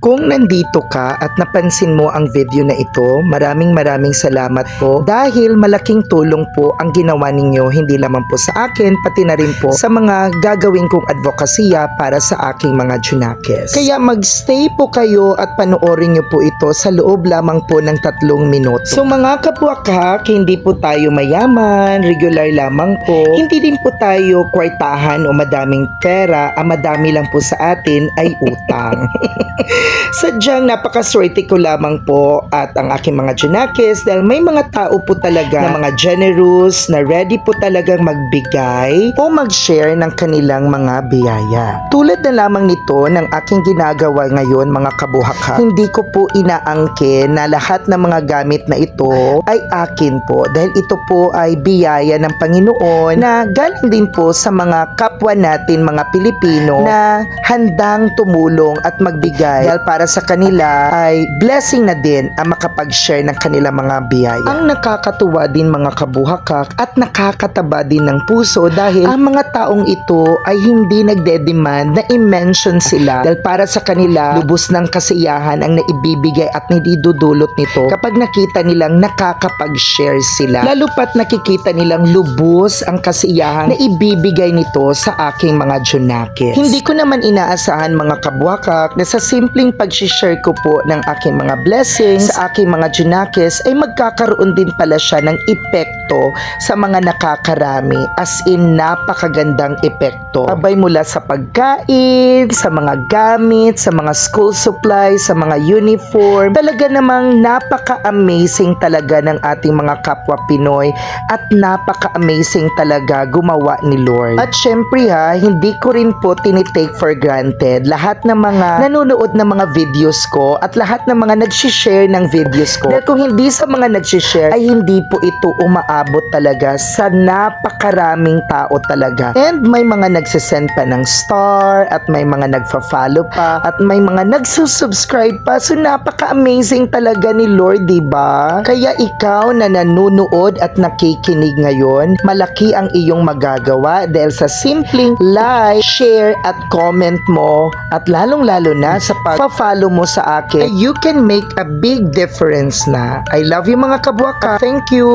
Kung nandito ka at napansin mo ang video na ito, maraming salamat po dahil malaking tulong po ang ginawa ninyo hindi lamang po sa akin pati na rin po sa mga gagawin kong advokasya para sa aking mga Junakes. Kaya magstay po kayo at panoorin nyo po ito sa loob lamang po ng 3 minuto. So mga kabuakak, hindi po tayo mayaman, regular lamang po. Hindi din po tayo kwartahan o madaming pera, ang madami lang po sa atin ay utang. Sadyang napakaswerte ko lamang po at ang aking mga Junakes dahil may mga tao po talaga na mga generous na ready po talagang magbigay o mag-share ng kanilang mga biyaya. Tulad na lamang nito ng aking ginagawa ngayon mga kabuhaka, hindi ko po inaangkin na lahat ng mga gamit na ito ay akin po dahil ito po ay biyaya ng Panginoon na galing din po sa mga kapwa natin mga Pilipino na handang tumulong at magbigay dahil para sa kanila ay blessing na din ang makapag-share ng kanilang mga biyaya. Ang nakakatuwa din mga kabuhakak at nakakataba din ng puso dahil ang mga taong ito ay hindi nagde-demand na i-mention sila dahil para sa kanila lubos ng kasiyahan ang naibibigay at nidudulot nito kapag nakita nilang nakakapag-share sila. Lalo pat nakikita nilang lubos ang kasiyahan na ibibigay nito sa aking mga Junakes. Hindi ko naman inaasahan mga kabuhakak na sa simpleng pag-share ko po ng aking mga blessings sa aking mga Junakes ay magkakaroon din pala siya ng epekto sa mga nakakarami, as in napakagandang epekto. Abay mula sa pagkain, sa mga gamit, sa mga school supplies, sa mga uniform. Talaga namang napaka-amazing talaga ng ating mga kapwa Pinoy at napaka-amazing talaga gumawa ni Lord. At syempre hindi ko rin po tinitake for granted lahat ng mga nanonood ng mga videos ko at lahat ng mga nag-share ng videos ko. Dahil kung hindi sa mga nag-share ay hindi po ito umaabot talaga sa napakaraming tao talaga. And may mga nagsisend pa ng star at may mga nagfa-follow pa at may mga nagsusubscribe pa. So napaka-amazing talaga ni Lord, diba? Kaya ikaw na nanonood at nakikinig ngayon, malaki ang iyong magagawa dahil sa simpleng like, share at comment mo at lalong-lalo na sa pag-follow mo sa akin, you can make a big difference na. I love you mga kabuaka. Thank you!